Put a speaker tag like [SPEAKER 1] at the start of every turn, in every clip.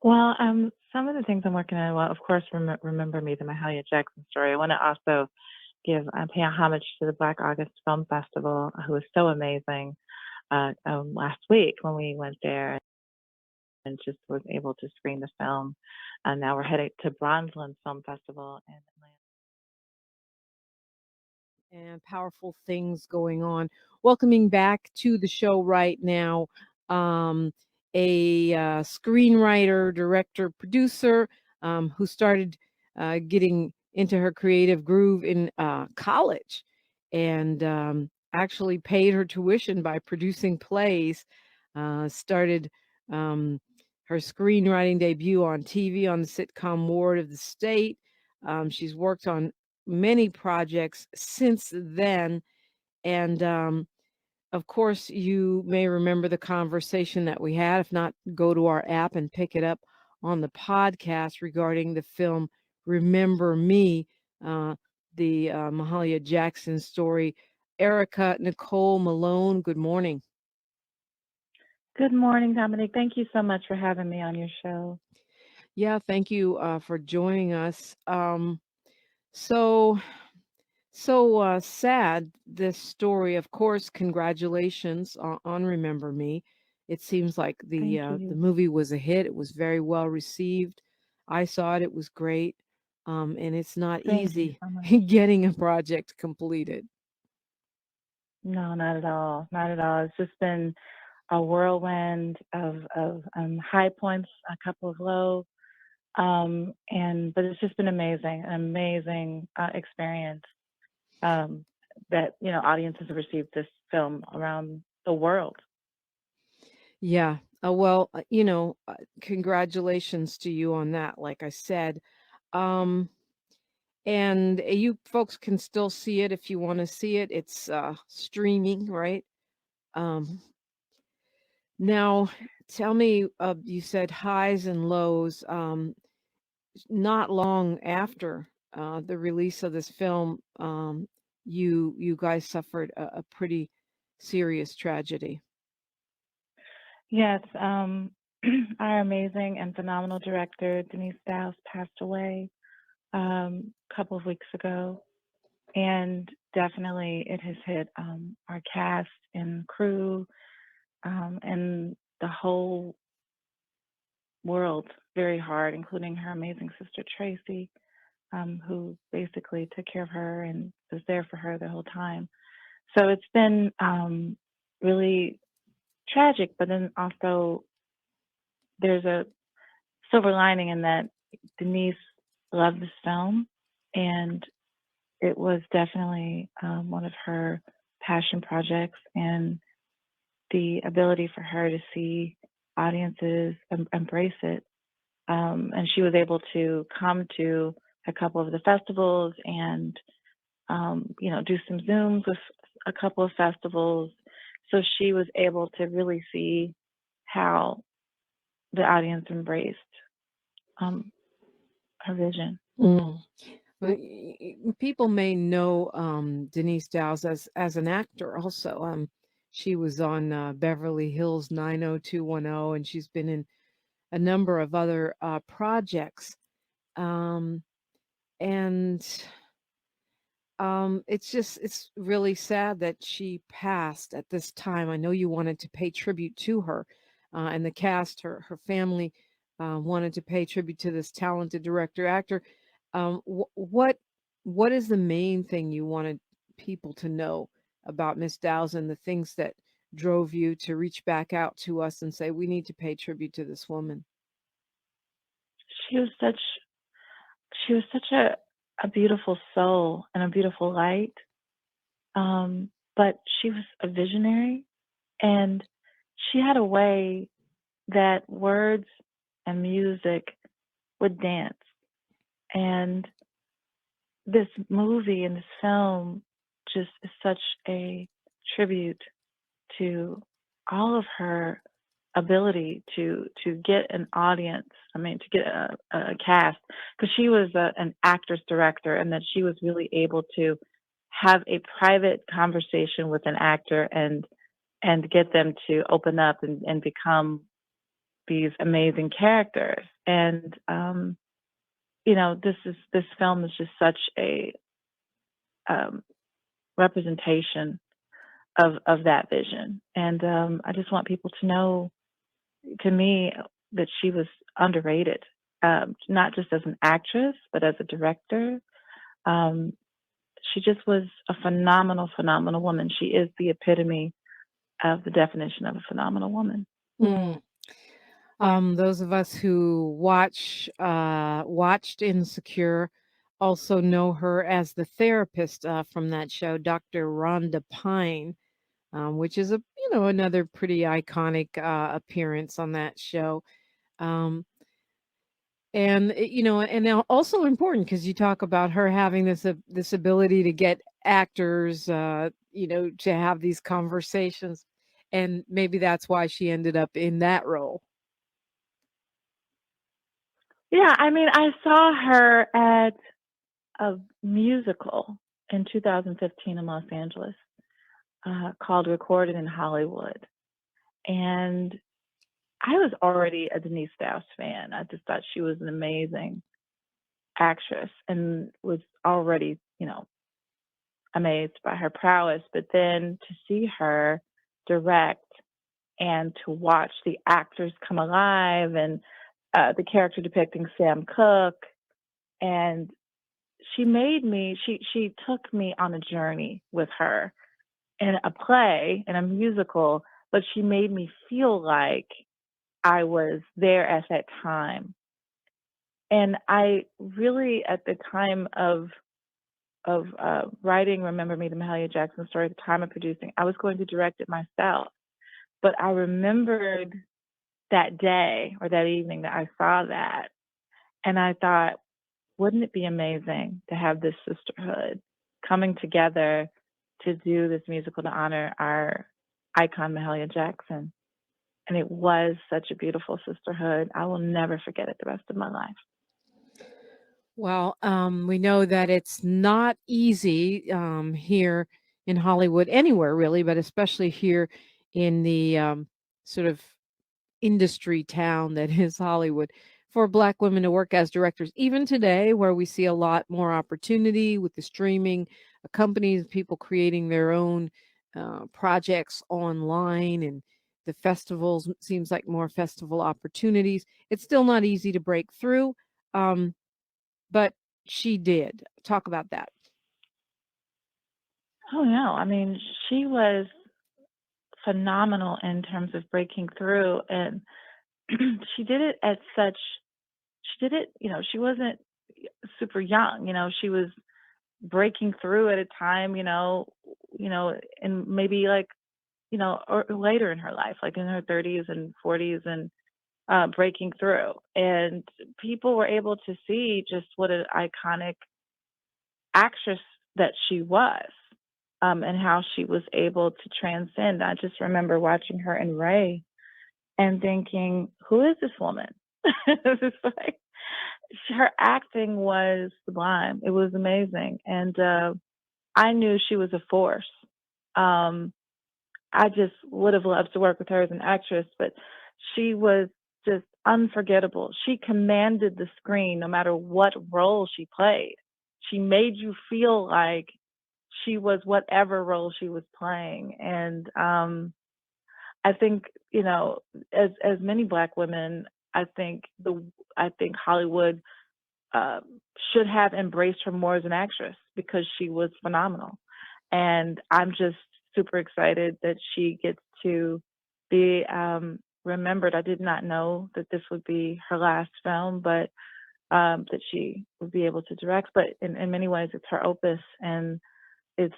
[SPEAKER 1] Well, some of the things I'm working on, well, of course, remember me, the Mahalia Jackson story. I want to also give pay homage to the Black August Film Festival, who was so amazing last week when we went there and just was able to screen the film. And now we're headed to Bronzeland Film Festival in Atlanta.
[SPEAKER 2] And powerful things going on. Welcoming back to the show right now, um, a screenwriter, director, producer who started getting into her creative groove in college and actually paid her tuition by producing plays. Started um, her screenwriting debut on TV on the sitcom Ward of the State. She's worked on many projects since then. And of course, you may remember the conversation that we had. If not, go to our app and pick it up on the podcast regarding the film Remember Me, uh, the Mahalia Jackson story. Erica Nicole Malone, good morning.
[SPEAKER 1] Good morning, Dominic. Thank you so much for having me on your show.
[SPEAKER 2] Yeah, thank you for joining us. So sad, this story. Of course, congratulations on Remember Me. It seems like
[SPEAKER 1] Thank
[SPEAKER 2] the
[SPEAKER 1] you.
[SPEAKER 2] movie was a hit. It was very well received. I saw it. It was great. And it's not
[SPEAKER 1] Thank you
[SPEAKER 2] easy
[SPEAKER 1] so much.
[SPEAKER 2] getting a project completed.
[SPEAKER 1] No, not at all. Not at all. It's just been a whirlwind of high points, a couple of low. And but it's just been amazing, an amazing experience um, that audiences have received this film around the world.
[SPEAKER 2] Yeah. Congratulations to you on that. Like I said, um, and you folks can still see it if you want to see it. It's streaming, right? Um, Now, tell me, you said highs and lows. Not long after the release of this film, you guys suffered a pretty serious tragedy.
[SPEAKER 1] Yes, our amazing and phenomenal director Denise Dowse passed away a couple of weeks ago, and definitely it has hit our cast and crew and the whole world very hard, including her amazing sister Tracy, who basically took care of her and was there for her the whole time. So it's been really tragic, but then also there's a silver lining in that Denise loved this film, and it was definitely one of her passion projects, and the ability for her to see audiences embrace it. And she was able to come to a couple of the festivals and do some Zooms with a couple of festivals. So she was able to really see how the audience embraced um, her vision.
[SPEAKER 2] Mm. People may know Denise Dowse as an actor also. She was on Beverly Hills 90210, and she's been in a number of other projects. Um, and it's really sad that she passed at this time. I know you wanted to pay tribute to her, and the cast, her family, wanted to pay tribute to this talented director actor. What is the main thing you wanted people to know about Miss Dowse and the things that drove you to reach back out to us and say we need to pay tribute to this woman?
[SPEAKER 1] She was such she was such a beautiful soul and a beautiful light. But she was a visionary, and she had a way that words and music would dance. And this movie and this film just is such a tribute to all of her ability to get an audience. I mean, to get a cast, because she was an actress director, and that she was really able to have a private conversation with an actor and get them to open up and become these amazing characters. And you know, this film is just such a um, representation of that vision. And I just want people to know, to me, that she was underrated, not just as an actress, but as a director. Um, she just was a phenomenal, phenomenal woman. She is the epitome of the definition of a phenomenal woman.
[SPEAKER 2] Mm. Those of us who watched Insecure also know her as the therapist from that show, Dr. Rhonda Pine, which is another pretty iconic appearance on that show. Um, and and now also important because you talk about her having this ability to get actors, to have these conversations, and maybe that's why she ended up in that role.
[SPEAKER 1] Yeah, I mean, I saw her at a musical in 2015 in Los Angeles called Recorded in Hollywood. And I was already a Denise Strauss fan. I just thought she was an amazing actress and was already, amazed by her prowess. But then to see her direct and to watch the actors come alive, and the character depicting Sam Cooke, and she took me on a journey with her in a play, in a musical, but she made me feel like I was there at that time. And I really, at the time of writing Remember Me, the Mahalia Jackson story, at the time of producing, I was going to direct it myself. But I remembered that day or that evening that I saw that, and I thought, wouldn't it be amazing to have this sisterhood coming together to do this musical to honor our icon, Mahalia Jackson? And it was such a beautiful sisterhood. I will never forget it the rest of my life.
[SPEAKER 2] Well, we know that it's not easy here in Hollywood, anywhere really, but especially here in the sort of industry town that is Hollywood, for Black women to work as directors. Even today, where we see a lot more opportunity with the streaming companies, people creating their own projects online, and the festivals seems like more festival opportunities. It's still not easy to break through. Um, but she did. Talk about that.
[SPEAKER 1] Oh no, I mean, she was phenomenal in terms of breaking through, and she did it at such she did it, she wasn't super young, she was breaking through at a time, and maybe like, or later in her life, like in her 30s and 40s, and breaking through. And people were able to see just what an iconic actress that she was, and how she was able to transcend. I just remember watching her in Ray and thinking, who is this woman? It's like, her acting was sublime. It was amazing. And I knew she was a force. Um, I just would have loved to work with her as an actress, but she was just unforgettable. She commanded the screen no matter what role she played. She made you feel like she was whatever role she was playing. And I think, as many Black women, I think I think Hollywood uh, should have embraced her more as an actress because she was phenomenal. And I'm just super excited that she gets to be remembered. I did not know that this would be her last film, but that she would be able to direct. But in many ways, it's her opus, and it's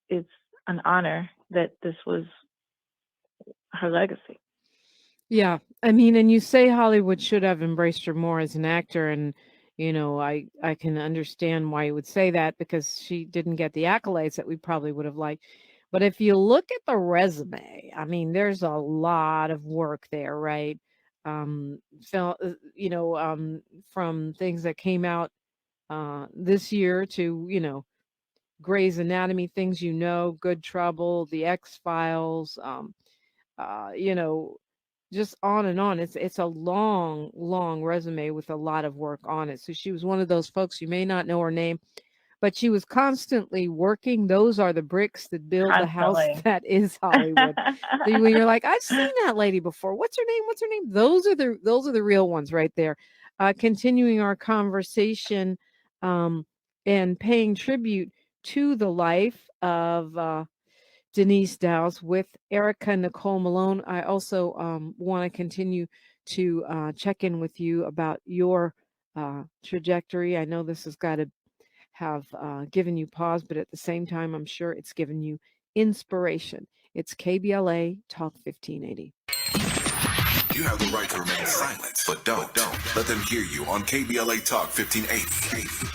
[SPEAKER 1] it's an honor that this was her legacy.
[SPEAKER 2] Yeah. I mean, and you say Hollywood should have embraced her more as an actor, and I can understand why you would say that because she didn't get the accolades that we probably would have liked. But if you look at the resume, I mean, there's a lot of work there, right? Film, from things that came out this year to, Grey's Anatomy, things Good Trouble, The X Files, uh, you know, just on and on. It's a long, long resume with a lot of work on it. So she was one of those folks, you may not know her name, but she was constantly working. Those are the bricks that build the house
[SPEAKER 1] Constantly.
[SPEAKER 2] that is Hollywood. So when you're like, I've seen that lady before. What's her name? What's her name? Those are the real ones right there. Continuing our conversation, um, and paying tribute to the life of Denise Dowse with Ericka Nicole Malone. I also want to continue to check in with you about your trajectory. I know this has got to have given you pause, but at the same time, I'm sure it's given you inspiration. It's KBLA Talk 1580.
[SPEAKER 3] You have the right to remain silent, but don't let them hear you on KBLA Talk 1580.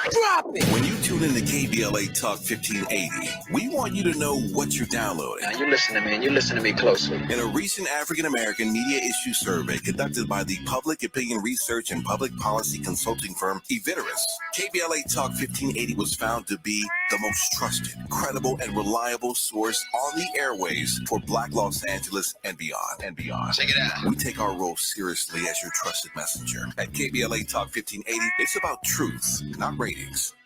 [SPEAKER 2] Drop it!
[SPEAKER 3] When you tune in to KBLA Talk 1580, we want you to know what you're downloading.
[SPEAKER 4] Now you listen to me, and you listen to me closely.
[SPEAKER 3] In a recent African-American media issue survey conducted by the public opinion research and public policy consulting firm Eviderus, KBLA Talk 1580 was found to be the most trusted, credible, and reliable source on the airwaves for Black Los Angeles and beyond.
[SPEAKER 4] Check it out.
[SPEAKER 3] We take our role seriously as your trusted messenger. At KBLA Talk 1580, it's about truth, not ratings.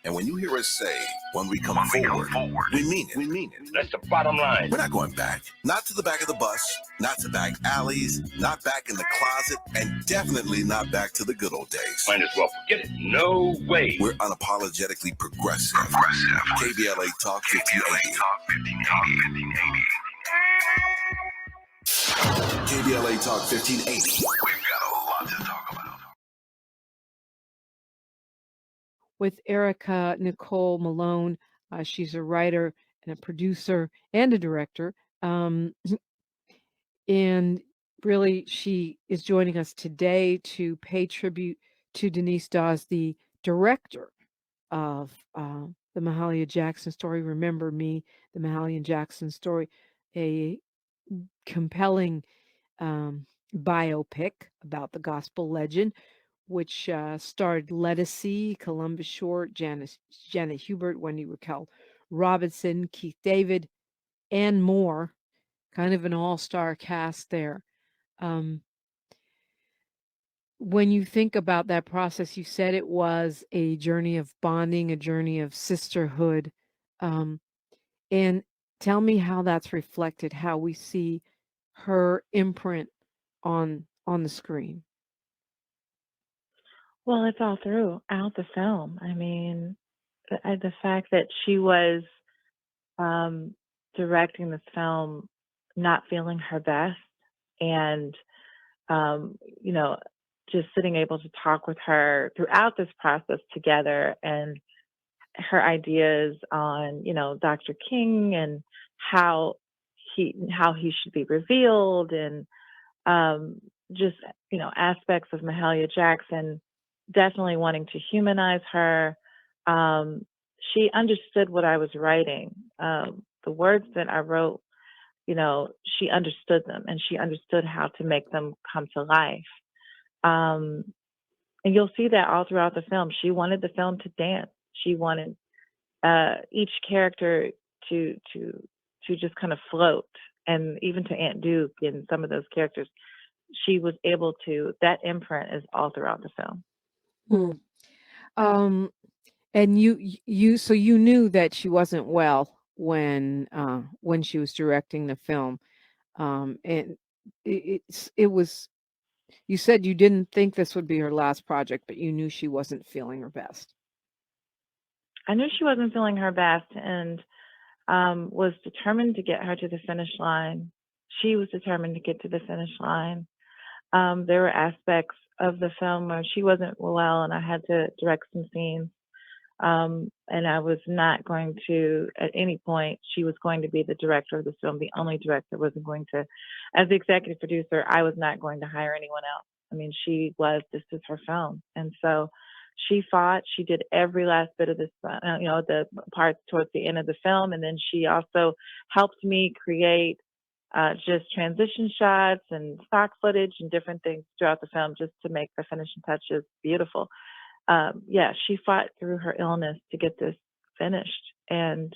[SPEAKER 3] And when you hear us say, when we come forward, we mean it.
[SPEAKER 5] That's the bottom line.
[SPEAKER 3] We're not going back. Not to the back of the bus, not to back alleys, not back in the closet, and definitely not back to the good old days.
[SPEAKER 5] Might as well forget it. No way.
[SPEAKER 3] We're unapologetically progressive. KBLA Talk 1580. KBLA Talk 1580. We've got a lot to talk about.
[SPEAKER 2] With Ericka Nicole Malone. She's a writer and a producer and a director. And really, she is joining us today to pay tribute to Denise Dawes, the director of the Mahalia Jackson story. Remember Me, the Mahalia Jackson story, a compelling biopic about the gospel legend, which starred Lettucey, Columbus Short, Janet Hubert, Wendy Raquel Robinson, Keith David, and more. Kind of an all-star cast there. When you think about that process, you said it was a journey of bonding, a journey of sisterhood. And tell me how that's reflected, how we see her imprint on the screen.
[SPEAKER 1] Well, it's all throughout the film. I mean, the fact that she was directing this film not feeling her best and, you know, just sitting able to talk with her throughout this process together and her ideas on, you know, Dr. King and how he should be revealed and just, you know, aspects of Mahalia Jackson, definitely wanting to humanize her. She understood what I was writing. The words that I wrote, you know, she understood them and she understood how to make them come to life. And you'll see that all throughout the film. She wanted the film to dance. She wanted each character to just kind of float, and even to Aunt Duke and some of those characters, she was able to. That imprint is all throughout the film.
[SPEAKER 2] And so you knew that she wasn't well when she was directing the film, and it was. You said you didn't think this would be her last project, but you knew she wasn't feeling her best.
[SPEAKER 1] I knew she wasn't feeling her best, and was determined to get her to the finish line. She was determined to get to the finish line. There were aspects of the film where she wasn't well, and I had to direct some scenes. And I was not going to, at any point, she was going to be the director of the film, the only director. Wasn't going to, as the executive producer, I was not going to hire anyone else. I mean, this is her film. And so she fought, she did every last bit of this, you know, the part towards the end of the film. And then she also helped me create just transition shots and stock footage and different things throughout the film just to make the finishing touches beautiful. Yeah, she fought through her illness to get this finished, and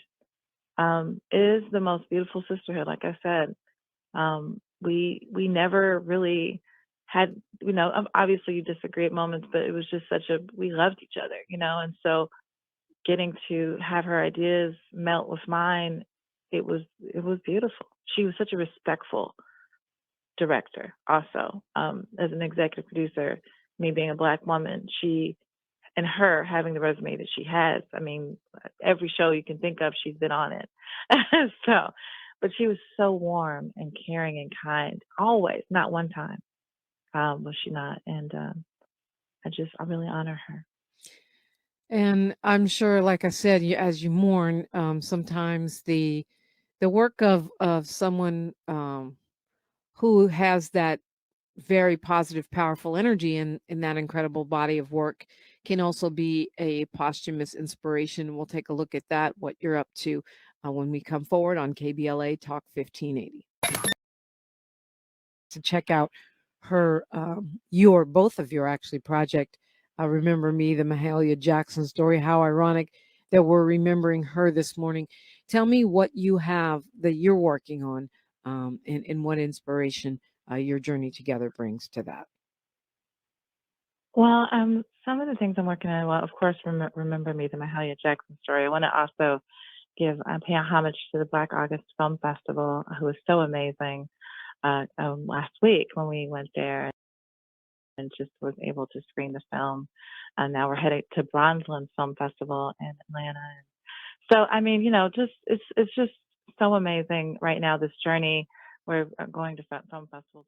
[SPEAKER 1] it is the most beautiful sisterhood. Like I said, we never really had, obviously you disagree at moments, but it was just we loved each other, and so getting to have her ideas melt with mine, it was beautiful. She was such a respectful director also. As an executive producer, me being a Black woman, and her having the resume that she has, I mean, every show you can think of, she's been on it. So, but she was so warm and caring and kind, always, not one time was she not. And I really honor her.
[SPEAKER 2] And I'm sure, like I said, as you mourn, sometimes the work of someone who has that very positive, powerful energy in that incredible body of work can also be a posthumous inspiration. We'll take a look at that, what you're up to, when we come forward on KBLA Talk 1580. To check out her, both of your actually project, Remember Me, the Mahalia Jackson story. How ironic that we're remembering her this morning. Tell me what you have that you're working on, and what inspiration your journey together brings to that.
[SPEAKER 1] Well, some of the things I'm working on, well, of course, Remember Me, the Mahalia Jackson story. I want to also pay homage to the Black August Film Festival, who was so amazing last week when we went there and just was able to screen the film. And now we're headed to Bronzeland Film Festival in Atlanta. So, I mean, it's just so amazing right now, this journey. We're going to film festivals.